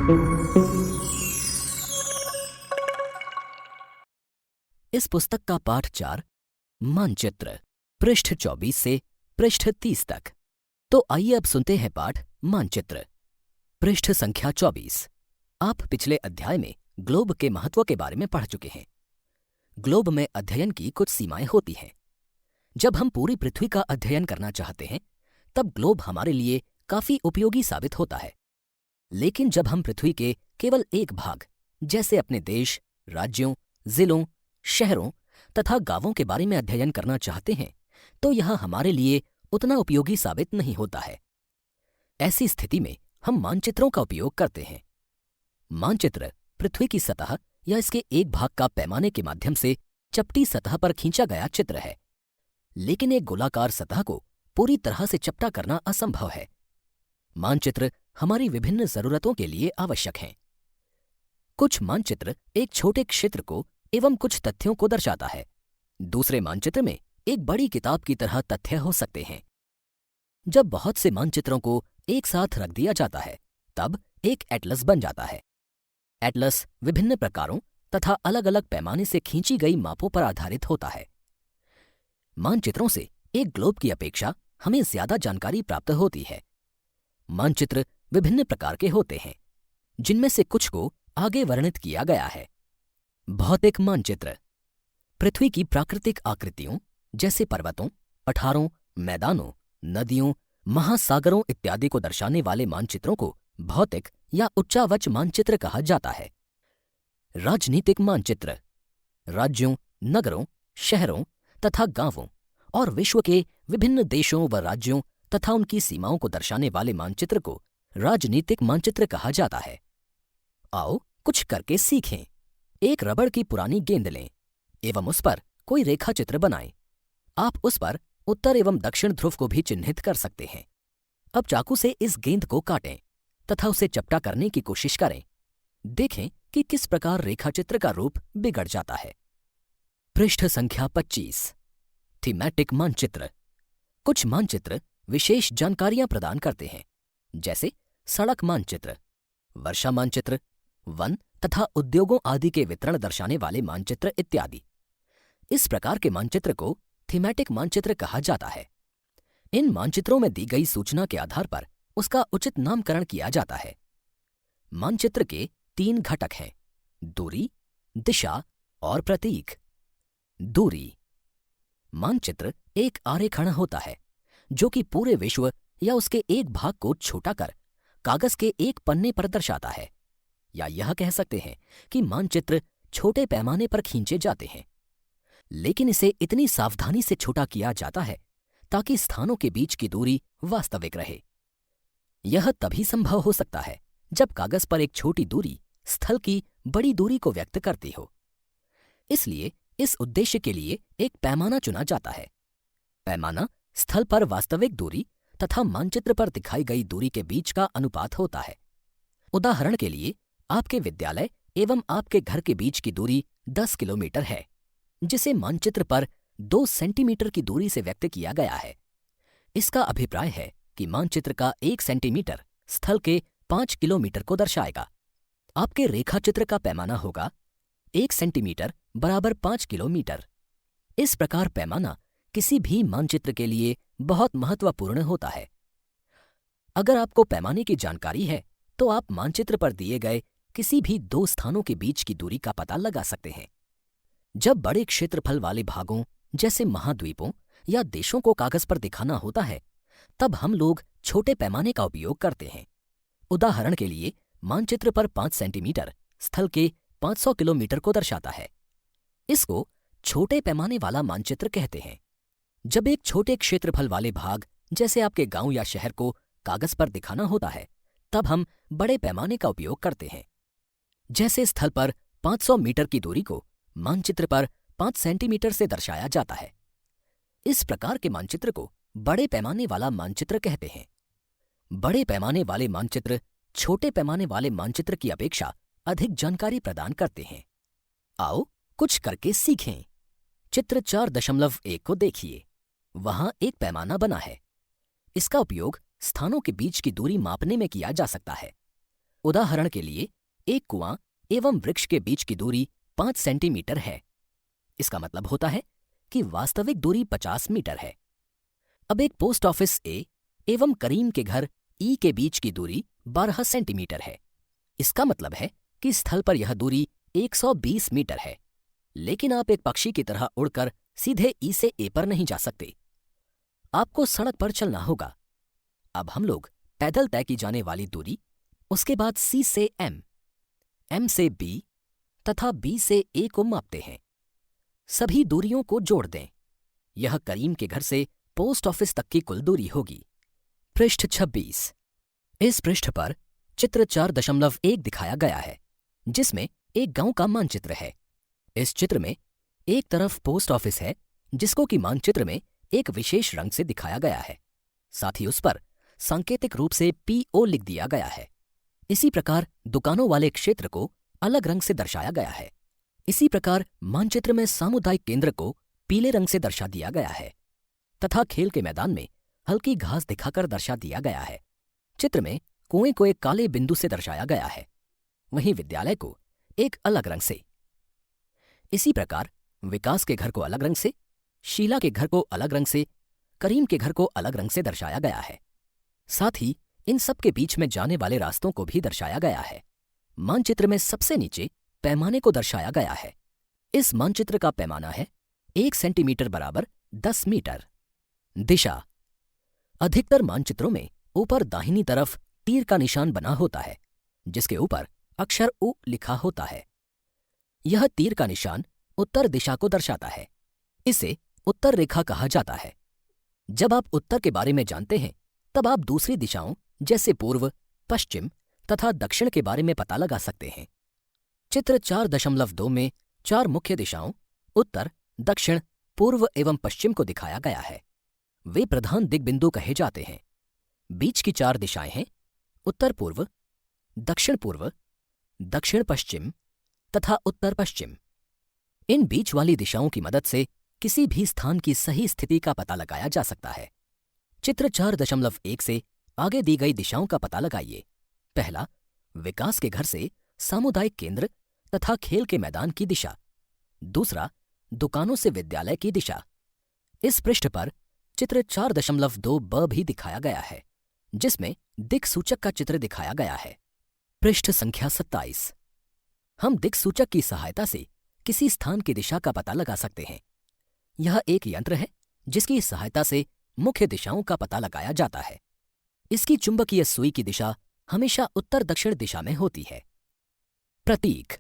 इस पुस्तक का पाठ 4 मानचित्र, पृष्ठ 24 से पृष्ठ 30 तक। तो आइए अब सुनते हैं पाठ मानचित्र, पृष्ठ संख्या 24। आप पिछले अध्याय में ग्लोब के महत्व के बारे में पढ़ चुके हैं। ग्लोब में अध्ययन की कुछ सीमाएं होती हैं। जब हम पूरी पृथ्वी का अध्ययन करना चाहते हैं तब ग्लोब हमारे लिए काफी उपयोगी साबित होता है। लेकिन जब हम पृथ्वी के केवल एक भाग जैसे अपने देश, राज्यों, जिलों, शहरों तथा गांवों के बारे में अध्ययन करना चाहते हैं तो यह हमारे लिए उतना उपयोगी साबित नहीं होता है। ऐसी स्थिति में हम मानचित्रों का उपयोग करते हैं। मानचित्र पृथ्वी की सतह या इसके एक भाग का पैमाने के माध्यम से चपटी सतह पर खींचा गया चित्र है। लेकिन एक गोलाकार सतह को पूरी तरह से चपटा करना असंभव है। मानचित्र हमारी विभिन्न जरूरतों के लिए आवश्यक हैं। कुछ मानचित्र एक छोटे क्षेत्र को एवं कुछ तथ्यों को दर्शाता है। दूसरे मानचित्र में एक बड़ी किताब की तरह तथ्य हो सकते हैं। जब बहुत से मानचित्रों को एक साथ रख दिया जाता है तब एक एटलस बन जाता है। एटलस विभिन्न प्रकारों तथा अलग अलग पैमाने से खींची गई मापों पर आधारित होता है। मानचित्रों से एक ग्लोब की अपेक्षा हमें ज्यादा जानकारी प्राप्त होती है। मानचित्र विभिन्न प्रकार के होते हैं, जिनमें से कुछ को आगे वर्णित किया गया है। भौतिक मानचित्र पृथ्वी की प्राकृतिक आकृतियों जैसे पर्वतों, पठारों, मैदानों, नदियों, महासागरों इत्यादि को दर्शाने वाले मानचित्रों को भौतिक या उच्चावच मानचित्र कहा जाता है। राजनीतिक मानचित्र राज्यों, नगरों, शहरों तथा गांवों और विश्व के विभिन्न देशों व राज्यों तथा उनकी सीमाओं को दर्शाने वाले मानचित्र को राजनीतिक मानचित्र कहा जाता है। आओ कुछ करके सीखें। एक रबड़ की पुरानी गेंद लें एवं उस पर कोई रेखा चित्र बनाएं। आप उस पर उत्तर एवं दक्षिण ध्रुव को भी चिन्हित कर सकते हैं। अब चाकू से इस गेंद को काटें तथा उसे चपटा करने की कोशिश करें। देखें कि किस प्रकार रेखाचित्र का रूप बिगड़ जाता है। पृष्ठ संख्या 25 थीमैटिक मानचित्र कुछ मानचित्र विशेष जानकारियां प्रदान करते हैं, जैसे सड़क मानचित्र, वर्षा मानचित्र, वन तथा उद्योगों आदि के वितरण दर्शाने वाले मानचित्र इत्यादि। इस प्रकार के मानचित्र को थीमैटिक मानचित्र कहा जाता है। इन मानचित्रों में दी गई सूचना के आधार पर उसका उचित नामकरण किया जाता है। मानचित्र के 3 घटक हैं: दूरी, दिशा और प्रतीक। दूरी मानचित्र एक आरेखण होता है जो कि पूरे विश्व या उसके एक भाग को छोटा कर कागज के एक पन्ने पर दर्शाता है। या यह कह सकते हैं कि मानचित्र छोटे पैमाने पर खींचे जाते हैं, लेकिन इसे इतनी सावधानी से छोटा किया जाता है ताकि स्थानों के बीच की दूरी वास्तविक रहे। यह तभी संभव हो सकता है जब कागज पर एक छोटी दूरी स्थल की बड़ी दूरी को व्यक्त करती हो। इसलिए इस उद्देश्य के लिए एक पैमाना चुना जाता है। पैमाना स्थल पर वास्तविक दूरी तथा मानचित्र पर दिखाई गई दूरी के बीच का अनुपात होता है। उदाहरण के लिए आपके विद्यालय एवं आपके घर के बीच की दूरी 10 किलोमीटर है, जिसे मानचित्र पर 2 सेंटीमीटर की दूरी से व्यक्त किया गया है। इसका अभिप्राय है कि मानचित्र का 1 सेंटीमीटर स्थल के 5 किलोमीटर को दर्शाएगा। आपके रेखाचित्र का पैमाना होगा 1 सेंटीमीटर बराबर 5 किलोमीटर। इस प्रकार पैमाना किसी भी मानचित्र के लिए बहुत महत्वपूर्ण होता है। अगर आपको पैमाने की जानकारी है तो आप मानचित्र पर दिए गए किसी भी 2 स्थानों के बीच की दूरी का पता लगा सकते हैं। जब बड़े क्षेत्रफल वाले भागों जैसे महाद्वीपों या देशों को कागज पर दिखाना होता है तब हम लोग छोटे पैमाने का उपयोग करते हैं। उदाहरण के लिए मानचित्र पर 5 सेंटीमीटर स्थल के 500 किलोमीटर को दर्शाता है। इसको छोटे पैमाने वाला मानचित्र कहते हैं। जब एक छोटे क्षेत्रफल वाले भाग जैसे आपके गांव या शहर को कागज पर दिखाना होता है तब हम बड़े पैमाने का उपयोग करते हैं। जैसे स्थल पर 500 मीटर की दूरी को मानचित्र पर 5 सेंटीमीटर से दर्शाया जाता है। इस प्रकार के मानचित्र को बड़े पैमाने वाला मानचित्र कहते हैं। बड़े पैमाने वाले मानचित्र छोटे पैमाने वाले मानचित्र की अपेक्षा अधिक जानकारी प्रदान करते हैं। आओ कुछ करके सीखें। चित्र 4.1 को देखिए। वहां एक पैमाना बना है। इसका उपयोग स्थानों के बीच की दूरी मापने में किया जा सकता है। उदाहरण के लिए एक कुआं एवं वृक्ष के बीच की दूरी 5 सेंटीमीटर है। इसका मतलब होता है कि वास्तविक दूरी 50 मीटर है। अब एक पोस्ट ऑफिस ए एवं करीम के घर ई के बीच की दूरी 12 सेंटीमीटर है। इसका मतलब है कि स्थल पर यह दूरी 120 मीटर है। लेकिन आप एक पक्षी की तरह उड़कर सीधे ई से ए पर नहीं जा सकते। आपको सड़क पर चलना होगा। अब हम लोग पैदल तय की जाने वाली दूरी, उसके बाद सी से एम, एम से बी तथा बी से ए को मापते हैं। सभी दूरियों को जोड़ दें। यह करीम के घर से पोस्ट ऑफिस तक की कुल दूरी होगी। पृष्ठ 26। इस पृष्ठ पर चित्र 4.1 दिखाया गया है, जिसमें एक गांव का मानचित्र है। इस चित्र में एक तरफ पोस्ट ऑफिस है, जिसको कि मानचित्र में एक विशेष रंग से दिखाया गया है। साथ ही उस पर सांकेतिक रूप से PO लिख दिया गया है। इसी प्रकार दुकानों वाले क्षेत्र को अलग रंग से दर्शाया गया है। इसी प्रकार मानचित्र में सामुदायिक केंद्र को पीले रंग से दर्शा दिया गया है तथा खेल के मैदान में हल्की घास दिखाकर दर्शा दिया गया है। चित्र में कुएं को एक काले बिंदु से दर्शाया गया है, वहीं विद्यालय को एक अलग रंग से। इसी प्रकार विकास के घर को अलग रंग से, शीला के घर को अलग रंग से, करीम के घर को अलग रंग से दर्शाया गया है। साथ ही इन सब के बीच में जाने वाले रास्तों को भी दर्शाया गया है। मानचित्र में सबसे नीचे पैमाने को दर्शाया गया है। इस मानचित्र का पैमाना है 1 सेंटीमीटर बराबर 10 मीटर। दिशा। अधिकतर मानचित्रों में ऊपर दाहिनी तरफ तीर का निशान बना होता है, जिसके ऊपर अक्षर U लिखा होता है। यह तीर का निशान उत्तर दिशा को दर्शाता है। इसे उत्तर रेखा कहा जाता है। जब आप उत्तर के बारे में जानते हैं, तब आप दूसरी दिशाओं जैसे पूर्व, पश्चिम तथा दक्षिण के बारे में पता लगा सकते हैं। चित्र 4.2 में 4 मुख्य दिशाओं उत्तर, दक्षिण, पूर्व एवं पश्चिम को दिखाया गया है। वे प्रधान दिग्बिंदु कहे जाते हैं। बीच की 4 दिशाएं हैं उत्तर पूर्व, दक्षिण पूर्व, दक्षिण पश्चिम तथा उत्तर पश्चिम। इन बीच वाली दिशाओं की मदद से किसी भी स्थान की सही स्थिति का पता लगाया जा सकता है। चित्र 4.1 से आगे दी गई दिशाओं का पता लगाइए। पहला, विकास के घर से सामुदायिक केंद्र तथा खेल के मैदान की दिशा। दूसरा, दुकानों से विद्यालय की दिशा। इस पृष्ठ पर चित्र 4.2 ब भी दिखाया गया है, जिसमें दिक्सूचक का चित्र दिखाया गया है। पृष्ठ संख्या 27। हम दिक्सूचक की सहायता से किसी स्थान की दिशा का पता लगा सकते हैं। यह एक यंत्र है जिसकी सहायता से मुख्य दिशाओं का पता लगाया जाता है। इसकी चुंबकीय सुई की दिशा हमेशा उत्तर दक्षिण दिशा में होती है। प्रतीक।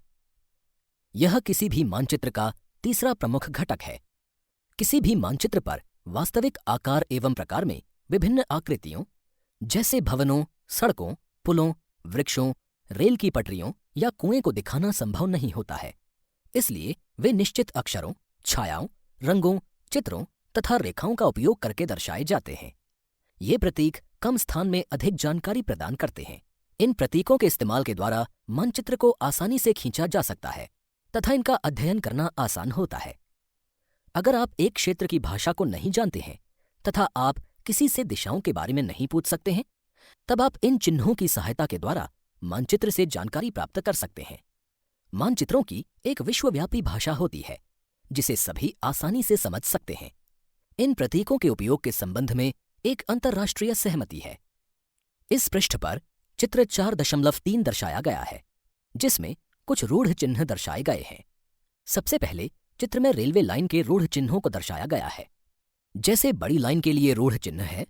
यह किसी भी मानचित्र का तीसरा प्रमुख घटक है। किसी भी मानचित्र पर वास्तविक आकार एवं प्रकार में विभिन्न आकृतियों जैसे भवनों, सड़कों, पुलों, वृक्षों, रेल की पटरियों या कुएं को दिखाना संभव नहीं होता है। इसलिए वे निश्चित अक्षरों, छायाओं, रंगों, चित्रों तथा रेखाओं का उपयोग करके दर्शाए जाते हैं। ये प्रतीक कम स्थान में अधिक जानकारी प्रदान करते हैं। इन प्रतीकों के इस्तेमाल के द्वारा मानचित्र को आसानी से खींचा जा सकता है तथा इनका अध्ययन करना आसान होता है। अगर आप एक क्षेत्र की भाषा को नहीं जानते हैं तथा आप किसी से दिशाओं के बारे में नहीं पूछ सकते हैं, तब आप इन चिन्हों की सहायता के द्वारा मानचित्र से जानकारी प्राप्त कर सकते हैं। मानचित्रों की एक विश्वव्यापी भाषा होती है जिसे सभी आसानी से समझ सकते हैं। इन प्रतीकों के उपयोग के संबंध में एक अंतर्राष्ट्रीय सहमति है। इस पृष्ठ पर चित्र 4.3 दर्शाया गया है, जिसमें कुछ रूढ़ चिन्ह दर्शाए गए हैं। सबसे पहले चित्र में रेलवे लाइन के रूढ़ चिन्हों को दर्शाया गया है। जैसे बड़ी लाइन के लिए रूढ़ चिन्ह है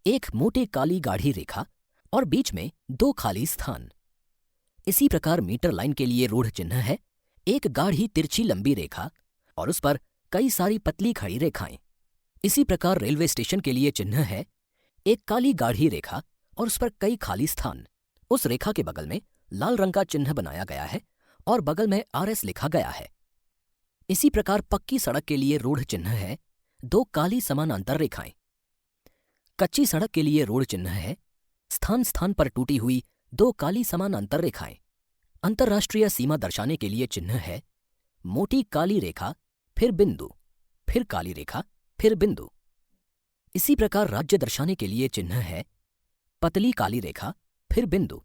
एक मोटी काली गाढ़ी रेखा और बीच में 2 खाली स्थान। इसी प्रकार मीटर लाइन के लिए रूढ़ चिन्ह है एक गाढ़ी तिरछी लंबी रेखा और उस पर कई सारी पतली खड़ी रेखाएं। इसी प्रकार रेलवे स्टेशन के लिए चिन्ह है एक काली गाढ़ी रेखा और उस पर कई खाली स्थान। उस रेखा के बगल में लाल रंग का चिन्ह बनाया गया है और बगल में RS लिखा गया है। इसी प्रकार पक्की सड़क के लिए रूढ़ चिन्ह है 2 काली समानांतर रेखाएं। कच्ची सड़क के लिए रूढ़ चिन्ह है स्थान स्थान पर टूटी हुई 2 काली समानांतर रेखाएं। अंतर्राष्ट्रीय सीमा दर्शाने के लिए चिन्ह है मोटी काली रेखा फिर बिंदु, फिर काली रेखा, फिर बिंदु। इसी प्रकार राज्य दर्शाने के लिए चिन्ह है पतली काली रेखा फिर बिंदु,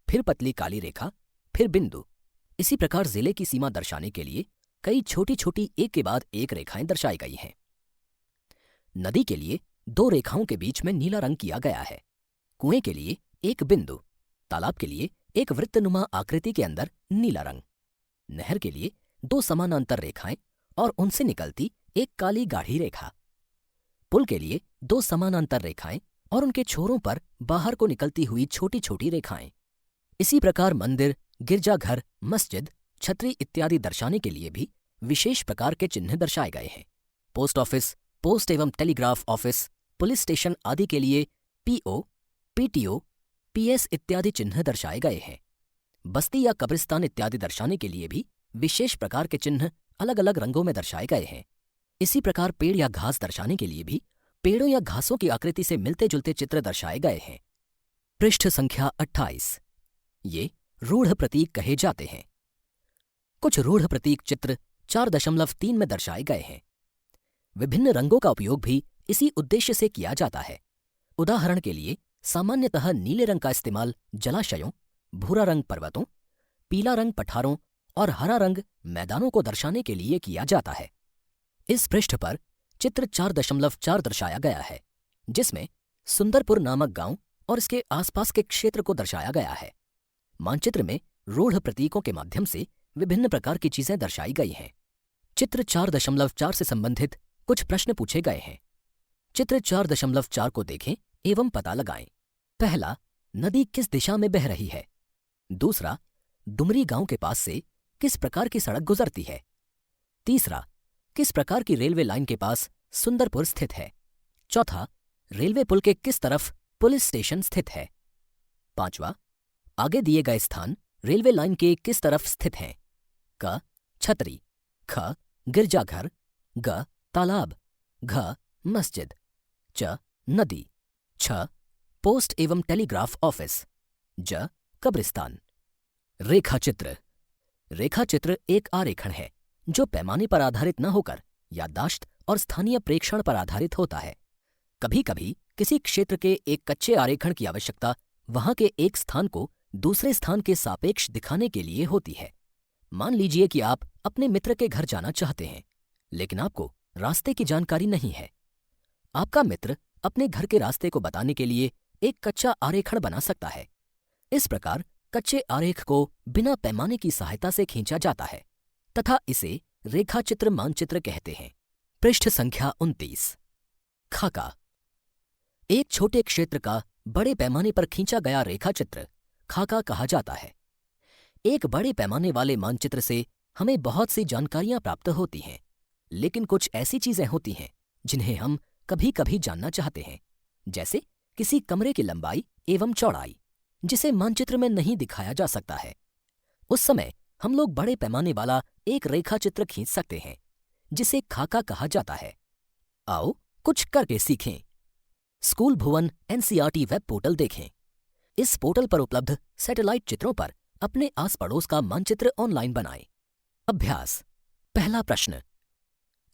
फिर पतली काली रेखा, फिर बिंदु। इसी प्रकार जिले की सीमा दर्शाने के लिए कई छोटी छोटी एक के बाद एक रेखाएं दर्शाई गई हैं। नदी के लिए 2 रेखाओं के बीच में नीला रंग किया गया है। कुएं के लिए एक बिंदु, तालाब के लिए एक वृत्तनुमा आकृति के अंदर नीला रंग, नहर के लिए 2 समानांतर रेखाएं और उनसे निकलती एक काली गाढ़ी रेखा, पुल के लिए 2 समानांतर रेखाएं और उनके छोरों पर बाहर को निकलती हुई छोटी छोटी रेखाएं। इसी प्रकार मंदिर, गिरजाघर, मस्जिद, छतरी इत्यादि दर्शाने के लिए भी विशेष प्रकार के चिन्ह दर्शाए गए हैं। पोस्ट ऑफिस, पोस्ट एवं टेलीग्राफ ऑफिस, पुलिस स्टेशन आदि के लिए पीओ, पीटीओ, पीएस इत्यादि चिन्ह दर्शाए गए हैं। बस्ती या कब्रिस्तान इत्यादि दर्शाने के लिए भी विशेष प्रकार के चिन्ह अलग अलग रंगों में दर्शाए गए हैं। इसी प्रकार पेड़ या घास दर्शाने के लिए भी पेड़ों या घासों की आकृति से मिलते जुलते चित्र दर्शाए गए हैं। पृष्ठ संख्या 28। ये रूढ़ प्रतीक कहे जाते हैं। कुछ रूढ़ प्रतीक चित्र 4.3 में दर्शाए गए हैं। विभिन्न रंगों का उपयोग भी इसी उद्देश्य से किया जाता है। उदाहरण के लिए सामान्यतः नीले रंग का इस्तेमाल जलाशयों, भूरा रंग पर्वतों, पीला रंग पठारों और हरा रंग मैदानों को दर्शाने के लिए किया जाता है। इस पृष्ठ पर चित्र 4.4 दर्शाया गया है, जिसमें सुंदरपुर नामक गांव और इसके आसपास के क्षेत्र को दर्शाया गया है। मानचित्र में रूढ़ प्रतीकों के माध्यम से विभिन्न प्रकार की चीजें दर्शाई गई हैं। चित्र 4.4 से संबंधित कुछ प्रश्न पूछे गए हैं। चित्र 4.4 को देखें एवं पता लगाएं। पहला, नदी किस दिशा में बह रही है? दूसरा, डुमरी गांव के पास से किस प्रकार की सड़क गुजरती है? तीसरा, किस प्रकार की रेलवे लाइन के पास सुंदरपुर स्थित है? चौथा, रेलवे पुल के किस तरफ पुलिस स्टेशन स्थित है? पांचवा, आगे दिए गए स्थान रेलवे लाइन के किस तरफ स्थित हैं? क, छतरी, ख, गिरजाघर, ग, तालाब, घ, मस्जिद, च, नदी, छ, पोस्ट एवं टेलीग्राफ ऑफिस, ज, कब्रिस्तान। रेखाचित्र। रेखाचित्र एक आरेखण है जो पैमाने पर आधारित न होकर याददाश्त और स्थानीय प्रेक्षण पर आधारित होता है। कभी कभी किसी क्षेत्र के एक कच्चे आरेखण की आवश्यकता वहां के एक स्थान को दूसरे स्थान के सापेक्ष दिखाने के लिए होती है। मान लीजिए कि आप अपने मित्र के घर जाना चाहते हैं, लेकिन आपको रास्ते की जानकारी नहीं है। आपका मित्र अपने घर के रास्ते को बताने के लिए एक कच्चा आरेखण बना सकता है। इस प्रकार कच्चे आरेख को बिना पैमाने की सहायता से खींचा जाता है तथा इसे रेखाचित्र मानचित्र कहते हैं। पृष्ठ संख्या 29। खाका। एक छोटे क्षेत्र का बड़े पैमाने पर खींचा गया रेखाचित्र खाका कहा जाता है। एक बड़े पैमाने वाले मानचित्र से हमें बहुत सी जानकारियां प्राप्त होती हैं, लेकिन कुछ ऐसी चीजें होती हैं जिन्हें हम कभी कभी जानना चाहते हैं, जैसे किसी कमरे की लंबाई एवं चौड़ाई, जिसे मानचित्र में नहीं दिखाया जा सकता है। उस समय हम लोग बड़े पैमाने वाला एक रेखाचित्र खींच सकते हैं, जिसे खाका कहा जाता है। आओ कुछ करके सीखें। स्कूल भुवन एनसीईआरटी वेब पोर्टल देखें। इस पोर्टल पर उपलब्ध सैटेलाइट चित्रों पर अपने आस पड़ोस का मानचित्र ऑनलाइन बनाएं। अभ्यास। पहला प्रश्न।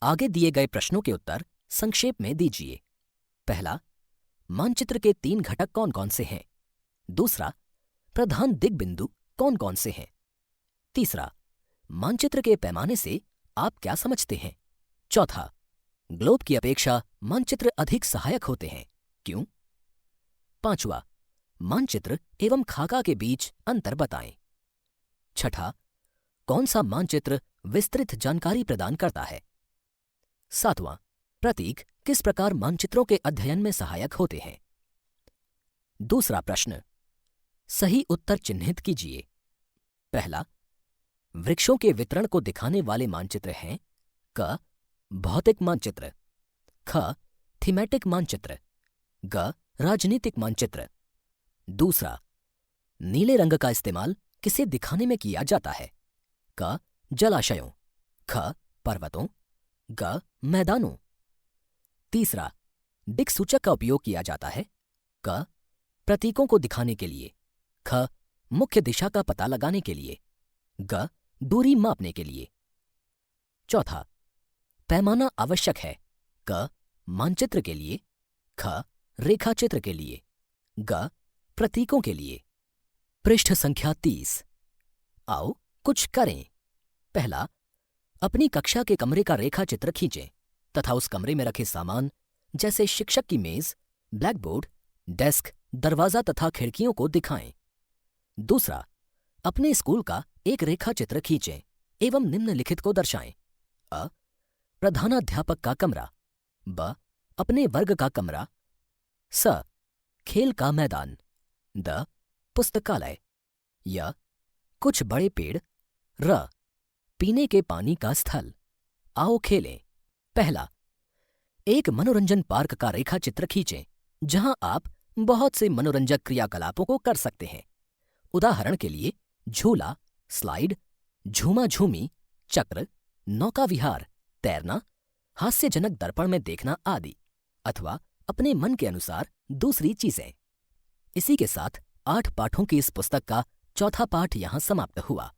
आगे दिए गए प्रश्नों के उत्तर संक्षेप में दीजिए। पहला, मानचित्र के 3 घटक कौन कौन से हैं? दूसरा, प्रधान दिग्बिंदु कौन कौन से हैं? तीसरा, मानचित्र के पैमाने से आप क्या समझते हैं? चौथा, ग्लोब की अपेक्षा मानचित्र अधिक सहायक होते हैं, क्यों? पांचवा, मानचित्र एवं खाका के बीच अंतर बताएं। छठा, कौन सा मानचित्र विस्तृत जानकारी प्रदान करता है? सातवां, प्रतीक किस प्रकार मानचित्रों के अध्ययन में सहायक होते हैं? दूसरा प्रश्न, सही उत्तर चिन्हित कीजिए। पहला, वृक्षों के वितरण को दिखाने वाले मानचित्र हैं क, भौतिक मानचित्र, ख, थीमेटिक मानचित्र, ग, राजनीतिक मानचित्र। दूसरा, नीले रंग का इस्तेमाल किसे दिखाने में किया जाता है? क, जलाशयों, ख, पर्वतों, ग, मैदानों। तीसरा, दिक्सूचक का उपयोग किया जाता है क, प्रतीकों को दिखाने के लिए, ख, मुख्य दिशा का पता लगाने के लिए, ग, दूरी मापने के लिए। चौथा, पैमाना आवश्यक है क, मानचित्र के लिए, ख, रेखाचित्र के लिए, ग, प्रतीकों के लिए। पृष्ठ संख्या 30। आओ कुछ करें। पहला, अपनी कक्षा के कमरे का रेखा चित्र खींचें तथा उस कमरे में रखे सामान जैसे शिक्षक की मेज, ब्लैक बोर्ड, डेस्क, दरवाजा तथा खिड़कियों को दिखाएं। दूसरा, अपने स्कूल का एक रेखा चित्र खींचें एवं निम्नलिखित को दर्शाएं। अ, प्रधानाध्यापक का कमरा। ब, अपने वर्ग का कमरा। स, खेल का मैदान। द, पुस्तकालय। य, कुछ बड़े पेड़। र, पीने के पानी का स्थल। आओ खेलें। पहला, एक मनोरंजन पार्क का रेखा चित्र खींचें जहां आप बहुत से मनोरंजक क्रियाकलापों को कर सकते हैं। उदाहरण के लिए झूला, स्लाइड, झूमा झूमी, चक्र, नौका विहार, तैरना, हास्यजनक दर्पण में देखना आदि, अथवा अपने मन के अनुसार दूसरी चीजें। इसी के साथ 8 पाठों की इस पुस्तक का चौथा पाठ यहां समाप्त हुआ।